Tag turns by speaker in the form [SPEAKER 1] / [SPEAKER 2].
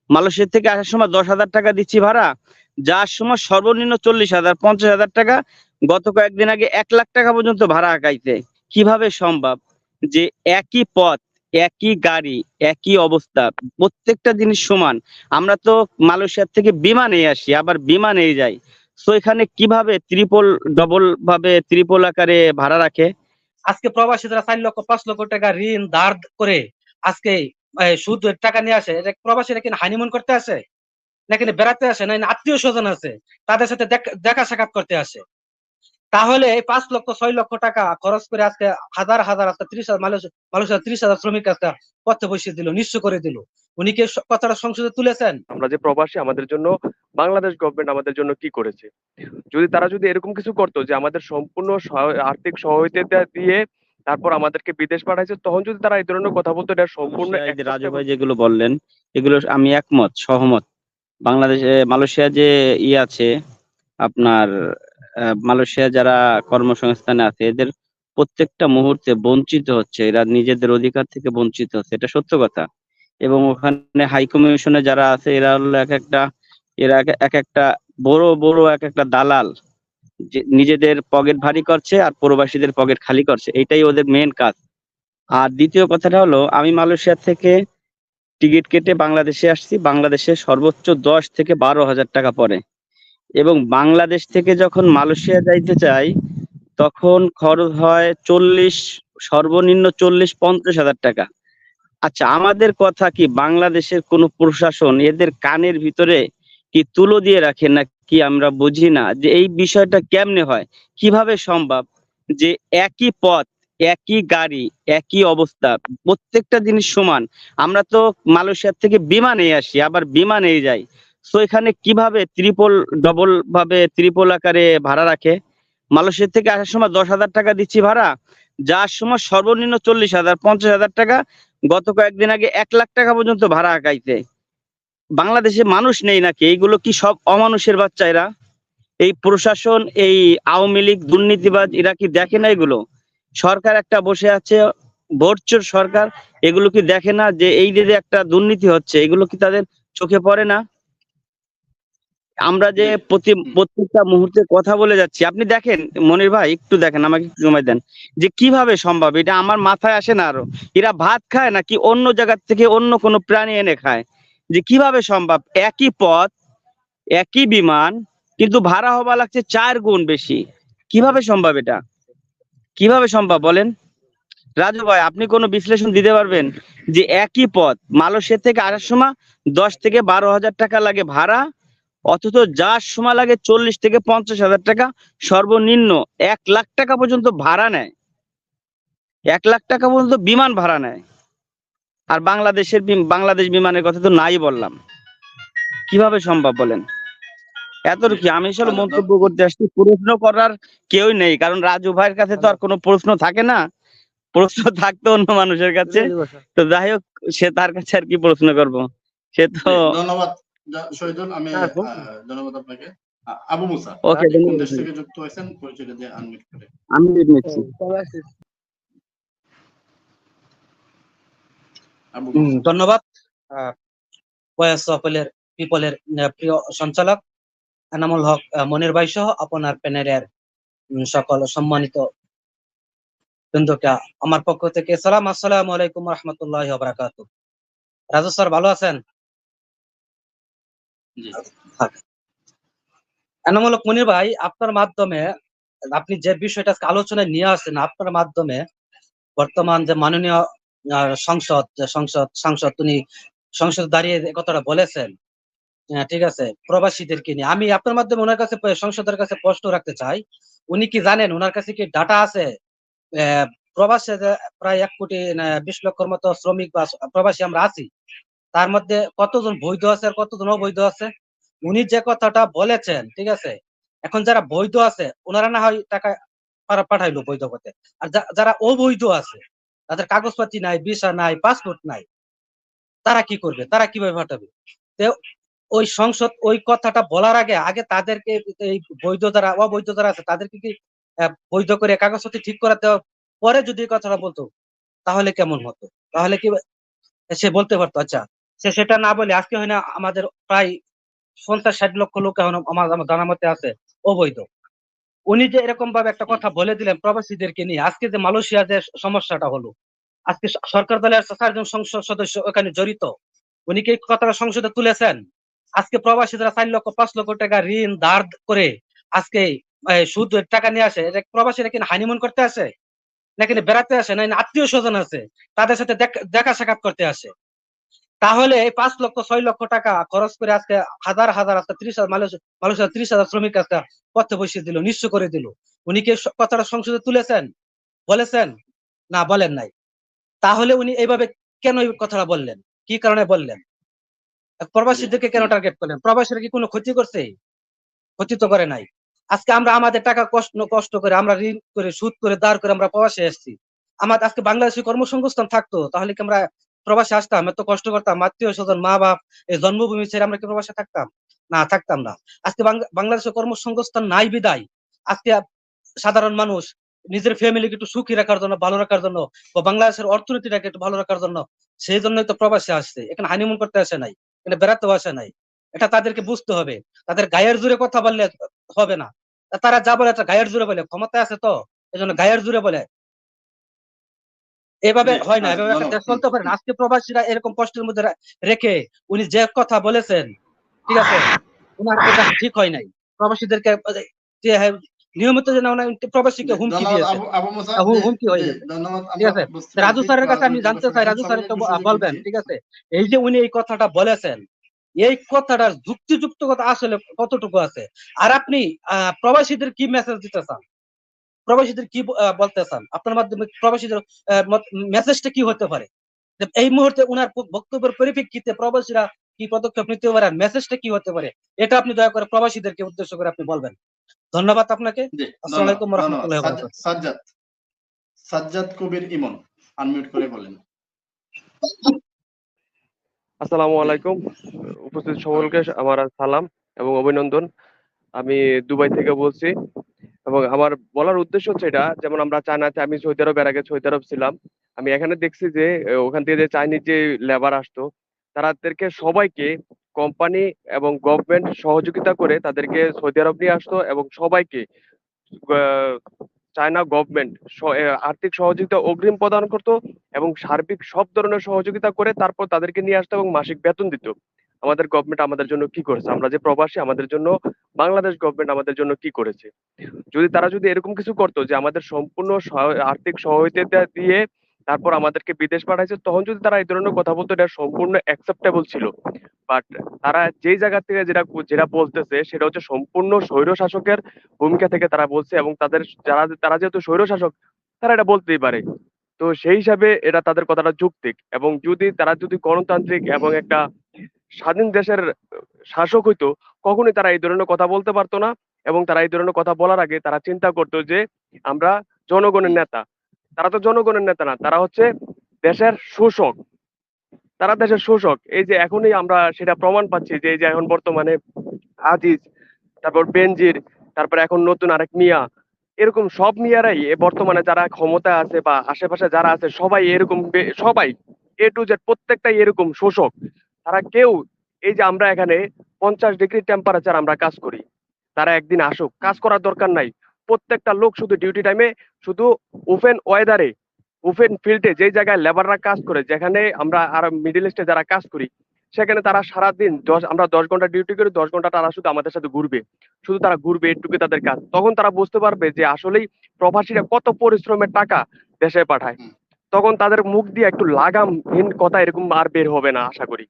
[SPEAKER 1] Malaysia থেকে আসার সময় 10,000 টাকা দিচ্ছি ভাড়া, যাওয়ার সময় সর্বনিম্ন 40,000 50,000 টাকা, গত কয়েকদিন আগে 1,00,000 টাকা পর্যন্ত ভাড়া আগাইছে। কিভাবে সম্ভব যে একই পথ, একই গাড়ি, একই অবস্থা, প্রত্যেকটা জিনিস সমান। আমরা তো মালয়েশিয়া থেকে বিমানে আসি, আবার বিমানেই যাই। সো এখানে কিভাবে ডবল ভাবে ত্রিপল আকারে ভাড়া রাখে?
[SPEAKER 2] আজকে প্রবাসী যারা 4 লক্ষ 5 লক্ষ টাকা ঋণ ধার করে আজকে সুদ টাকা নিয়ে আসে, এটা প্রবাসীরা কিনা হানিমুন করতে আসে, নাকি বেড়াতে আসে, না আত্মীয় স্বজন আছে তাদের সাথে দেখা সাক্ষাৎ করতে আসে? তাহলে এই 5 লক্ষ 6 লক্ষ টাকা খরচ করে আজকে হাজার হাজার আজকে 30,000 মানুষের 30,000 শ্রমিক আজকে পথে বসিয়ে দিল, নিঃস্ব করে দিল। উনি কি কথাটা সংসদে তুলেছেন?
[SPEAKER 3] আমরা যে প্রবাসী, আমাদের জন্য বাংলাদেশ গভর্নমেন্ট আমাদের জন্য কি করেছে? তারা যদি এরকম কিছু করতো যে আমাদের সম্পূর্ণ আর্থিক সহযোগিতা দিয়ে তারপর আমাদেরকে বিদেশ পাঠাইছে, তখন যদি তারা এই ধরনের কথা বলতো, এটা সম্পূর্ণ
[SPEAKER 1] এই যে রাজু ভাই যেগুলো বললেন, এগুলো আমি একমত, সহমত। বাংলাদেশে মালয়েশিয়া যে আছে আপনার, মালয়েশিয়া যারা কর্মসংস্থানে আছে, এদের প্রত্যেকটা মুহূর্তে বঞ্চিত হচ্ছে, এরা নিজেদের অধিকার থেকে বঞ্চিত হচ্ছে, এটা সত্য কথা। এবং ওখানে হাই কমিশনে যারা আছে, এরা হলো এক একটা বড় বড় এক একটা দালাল, যে নিজেদের পকেট ভারী করছে আর প্রবাসীদের পকেট খালি করছে, এটাই ওদের মেন কাজ। আর দ্বিতীয় কথাটা হলো, আমি মালয়েশিয়া থেকে টিকিট কেটে বাংলাদেশে আসছি, বাংলাদেশে সর্বোচ্চ 10 থেকে 12 হাজার টাকা পড়ে, এবং বাংলাদেশ থেকে যখন মালয়েশিয়া যাইতে চাই তখন খরচ হয় সর্বনিম্ন 40-50 হাজার টাকা। আচ্ছা, আমাদের কথা কি বাংলাদেশের কোন প্রশাসন এদের কানের ভিতরে কি তুলো দিয়ে রাখে নাকি আমরা বুঝি না যে এই বিষয়টা কেমনে হয়? কিভাবে সম্ভব যে একই পথ, একই গাড়ি, একই অবস্থা, প্রত্যেকটা জিনিস সমান। আমরা তো মালয়েশিয়া থেকে বিমানে আসি, আবার বিমানেই যাই। সো এখানে কিভাবে ডবল ভাবে ত্রিপল আকারে ভাড়া রাখে? মালয়েশিয়া থেকে আসার সময় 10,000 টাকা দিচ্ছি ভাড়া, যাওয়ার সময় সর্বনিম্ন 40,000 50,000 টাকা, গত কয়েকদিন আগে 1,00,000 টাকা পর্যন্ত ভাড়া আগাইছে। বাংলাদেশে মানুষ নেই নাকি? এইগুলো কি সব অমানুষের বাচ্চা এরা? এই প্রশাসন, এই আওয়ামী লীগ দুর্নীতিবাজ, এরা কি দেখে না এগুলো? সরকার একটা বসে আছে, ভোটচোর সরকার, এগুলো কি দেখে না যে এই যে একটা দুর্নীতি হচ্ছে, এগুলো কি তাদের চোখে পড়ে না? আমরা যে প্রত্যেকটা মুহূর্তে কথা বলে যাচ্ছি, আপনি দেখেন মনির ভাই, একটু দেখেন, আমাকে একটু সময় দেন, যে কিভাবে সম্ভব, এটা আমার মাথায় আসে না আরো। এরা ভাত খায় নাকি অন্য জায়গা থেকে অন্য কোনো প্রাণী এনে খায়? যে কিভাবে সম্ভব একই পথ, একই বিমান, কিন্তু ভাড়া হবা লাগছে 4 গুণ বেশি? কিভাবে সম্ভব এটা? কিভাবে সম্ভব বলেন? রাজু ভাই, আপনি কোনো বিশ্লেষণ দিতে পারবেন যে একই পথ, মালয়েশিয়া থেকে আসার সময় 10 থেকে 12 হাজার টাকা লাগে ভাড়া, অথচ যার সময় লাগে 40 থেকে 50 হাজার টাকা, সর্বনিম্ন 1,00,000 টাকা পর্যন্ত ভাড়া নেয়, 1,00,000 টাকা পর্যন্ত বিমান ভাড়া নেয়। আর বাংলাদেশ বিমানের কথা তো নাই বললাম। কিভাবে সম্ভব বলেন? এতটুকু আমি আসলে মন্তব্য করতে আসছি, প্রশ্ন করার কেউই নেই, কারণ রাজু ভাইয়ের কাছে তো আর কোনো প্রশ্ন থাকে না, প্রশ্ন থাকতো অন্য মানুষের কাছে। তো যাই হোক, সে তার কাছে আর কি প্রশ্ন করব, সে তো।
[SPEAKER 4] ধন্যবাদ শহীদুল, আমি ধন্যবাদ আপনাকে। আবু মুসা,
[SPEAKER 1] ওকে,
[SPEAKER 4] কোন দেশ থেকে যুক্ত হয়েছেন পরিচয় দিয়ে আনমিউট করে।
[SPEAKER 1] আমি নিচ্ছি।
[SPEAKER 2] ধন্যবাদ। ভয়েস অফ পিপলের প্রিয় সঞ্চালক এনামুল হক মনির ভাই সহ আপনার প্যানেলের সকল সম্মানিত বন্ধুকে আমার পক্ষ থেকে সালাম, আসসালামু আলাইকুম রহমতুল্লাহি ওয়া বারাকাতুহু। রাজু স্যার ভালো আছেন? এনামুল হক মনির ভাই, আপনার মাধ্যমে আপনি যে বিষয়টা আলোচনায় নিয়ে আসছেন, আপনার মাধ্যমে বর্তমান যে মাননীয় সাংসদ উনি সংসদ দাঁড়িয়ে কথাটা বলেছেন, ঠিক আছে, প্রবাসীদেরকে নিয়ে আমি আপনার মাধ্যমে ওনার কাছে, সংসদের কাছে প্রশ্ন রাখতে চাই। উনি কি জানেন, ওনার কাছে কি ডাটা আছে প্রবাসে প্রায় 1,20,00,000 মতো শ্রমিক বা প্রবাসী আমরা আছি, তার মধ্যে কতজন বৈধ আছে আর কতজন অবৈধ আছে? উনি যে কথাটা বলেছেন, ঠিক আছে, এখন যারা বৈধ আছে ওনারা না হয় টাকা পাঠাইলো বৈধ পথে, আর যারা অবৈধ আছে, তাদের কাগজপাতি নাই, ভিসা নাই, পাসপোর্ট নাই, তারা কি করবে? তারা কিভাবে পাঠাবে? ওই সংসদ ওই কথাটা বলার আগে তাদেরকে, এই বৈধ যারা অবৈধ যারা আছে তাদেরকে কি বৈধ করে কাগজপত্র ঠিক করে দেওয়ার পরে যদি কথাটা বলতো, তাহলে কেমন হতো? তাহলে কি সে বলতে পারতো, আচ্ছা সেটা না বলে আজকে হয় না আমাদের প্রায় 50-60 লক্ষ লোক এখন আমার জানা মতে আছে অবৈধ। উনি যে এরকম ভাবে একটা কথা বলে দিলেন প্রবাসীদেরকে নিয়ে, আজকে যে মালয়েশিয়া যে সমস্যাটা হলো, আজকে সরকার দলের 4 জন সংসদ সদস্য ওখানে জড়িত, উনি কি এই কথাটা সংসদে তুলেছেন? আজকে প্রবাসীরা 4 লক্ষ 5 লক্ষ টাকা ঋণ ধার করে আজকে সুদ টাকা নিয়ে আসে, এটা প্রবাসীরা কিনা হানিমুন করতে আসে, নাকি বেড়াতে আসে, না আত্মীয় স্বজন আছে তাদের সাথে দেখা সাক্ষাৎ করতে আসে? তাহলে এই 5 লক্ষ 6 লক্ষ টাকা খরচ করে আজকে হাজার হাজার আজকে 30,000 মানুষের 30,000 শ্রমিক আজকে পথে বসিয়ে দিল, নিঃস্ব করে দিল। উনি কি কথাটা সংসদে তুলেছেন, বলেছেন? না, বলেন নাই। তাহলে উনি এইভাবে কেন এই কথাটা বললেন? কি কারণে বললেন? প্রবাসীদেরকে কেন টার্গেট করলেন? প্রবাসীরা কি কোনো ক্ষতি করছে? ক্ষতি তো করে নাই। আজকে আমরা আমাদের টাকা কষ্ট করে আমরা ঋণ করে সুদ করে ধার করে আমরা প্রবাসে এসেছি। আজকে বাংলাদেশে কর্মসংস্থান থাকতো তাহলে কি আমরা প্রবাসে আসতাম, এত কষ্ট করতাম, আত্মীয় স্বজন মা বাপ এই জন্মভূমি ছেড়ে আমরা কি প্রবাসে থাকতাম? না, থাকতাম না। আজকে বাংলাদেশে কর্মসংস্থান নাই বিদায় আজকে সাধারণ মানুষ নিজের ফ্যামিলিকে একটু সুখী রাখার জন্য, ভালো রাখার জন্য, বা বাংলাদেশের অর্থনীতিটাকে একটু ভালো রাখার জন্য সেই জন্যই তো প্রবাসে আসছে। এখানে হানিমুন করতে আসে নাই, এখানে বেড়াতেও আসে নাই। এটা তাদেরকে বুঝতে হবে। তাদের গায়ের জোরে কথা বললে হবে না। তারা যা বলে গায়ের জোরে বলে, ক্ষমতা আছে তো এজন্য গায়ের জোরে বলে। এভাবে হয় না, এভাবে একটা দেশ চলতে পারে না। আজকে প্রবাসীরা এরকম কষ্টের মধ্যে রেখে উনি যে কথা বলেছেন, ঠিক আছে, উনার এটা ঠিক হয় নাই। প্রবাসীদেরকে যে নিয়মিত যেন প্রবাসীকে হুমকি দিয়েছে, হুমকি হয়ে গেছে, ঠিক আছে। রাজু স্যারের কাছে আমি জানতে চাই, রাজু স্যার একটু বলবেন, ঠিক আছে, এই যে উনি এই কথাটা বলেছেন, এই কথাটার যুক্তিযুক্ততা আসলে কতটুকু আছে? আর আপনি প্রবাসীদের কি মেসেজ দিতে চান? প্রবাসীদের কি বলতে চান? আপনার মাধ্যমে প্রবাসীদের মেসেজটা কি হতে পারে? যে এই মুহূর্তে উনার বক্তব্যের পরিপ্রেক্ষিতে প্রবাসীরা কি পদক্ষেপ নিতে পারে, মেসেজটা কি হতে পারে, এটা আপনি দয়া করে প্রবাসীদেরকে উদ্দেশ্য করে আপনি বলবেন। ধন্যবাদ আপনাকে। আসসালামু আলাইকুম ওয়া রাহমাতুল্লাহি ওয়া বারাকাতুহু।
[SPEAKER 4] সাজ্জাদ কবির ইমন আনমিউট করে বলেন।
[SPEAKER 3] আসসালামু আলাইকুম। উপস্থিত সকলকে আমার সালাম এবং অভিনন্দন। আমি দুবাই থেকে বলছি এবং আমার বলার উদ্দেশ্য হচ্ছে এটা, যেমন আমরা চায়নাতে, আমি সৌদি আরব এর আগে সৌদি আরব ছিলাম। আমি এখানে দেখছি যে ওখান থেকে যে চাইনিজ যে লেবার আসতো, তাদেরকে সবাইকে কোম্পানি এবং গভর্নমেন্ট সহযোগিতা করে তাদেরকে সৌদি আরব নিয়ে আসতো এবং সবাইকে আহ, চায়না গভর্নমেন্ট আর্থিক সহযোগিতা অগ্রিম প্রদান করত এবং সার্বিক সব ধরনের সহযোগিতা করে তারপর তাদেরকে নিয়ে আসতো এবং মাসিক বেতন দিত। আমাদের গভর্নমেন্ট আমাদের জন্য কি করেছে? আমরা যে প্রবাসী, আমাদের জন্য বাংলাদেশ গভর্নমেন্ট আমাদের জন্য কি করেছে? যদি এরকম কিছু করতো যে আমাদের সম্পূর্ণ আর্থিক সহায়তা দিয়ে তারপর আমাদেরকে বিদেশ পাঠাইছে, তখন যদি তারা এই ধরনের কথা বলতো, এটা সম্পূর্ণ অ্যাকসেপ্টেবল ছিল। বাট তারা যেই জায়গা থেকে যেটা যেটা বলতেছে সেটা হচ্ছে সম্পূর্ণ স্বৈর শাসকের ভূমিকা থেকে তারা বলছে, এবং তারা যেহেতু স্বৈর শাসক, তারা এটা বলতেই পারে। তো সেই হিসাবে এটা তাদের কথাটা যৌক্তিক, এবং তারা যদি গণতান্ত্রিক এবং একটা স্বাধীন দেশের শাসক হইতো, কখনোই তারা এই ধরনের কথা বলতে পারতো না। এবং তারা এই ধরনের কথা বলার আগে তারা চিন্তা করতো যে আমরা জনগণের নেতা। তারা তো জনগণের নেতা না, তারা হচ্ছে দেশের শোষক। তারা দেশের শোষক। এই যে এখনই আমরা সেটা প্রমাণ পাচ্ছি যে এই যে এখন বর্তমানে আজিজ, তারপর বেনজির, তারপর এখন নতুন আরেক মিয়া, এরকম সব মিয়ারাই বর্তমানে যারা ক্ষমতা আছে বা আশেপাশে যারা আছে সবাই এরকম, সবাই এ টু জেড প্রত্যেকটাই এরকম শোষক। তারা কেউ, এই যে আমরা এখানে 50 ডিগ্রি টেম্পারেচার আমরা কাজ করি, তারা একদিন আসুক, কাজ করার দরকার নাই। প্রত্যেকটা লোক শুধু ডিউটি টাইমে, শুধু ওপেন ওয়েদারে, ওপেন ফিল্ডে, যেই জায়গায় লেবাররা কাজ করে, যেখানে আমরা আর মিডল ইস্টে যারা কাজ করি, সেখানে তারা সারাদিন আমরা 10 ঘন্টা ডিউটি করি, 10 ঘন্টা তারা শুধু আমাদের সাথে ঘুরবে, শুধু তারা ঘুরবে, এটুকু তাদের কাজ। তখন তারা বুঝতে পারবে যে আসলেই প্রবাসীরা কত পরিশ্রমের টাকা দেশে পাঠায়। তখন তাদের মুখ দিয়ে একটু লাগামহীন কথা এরকম আর বের হবে না, আশা করি।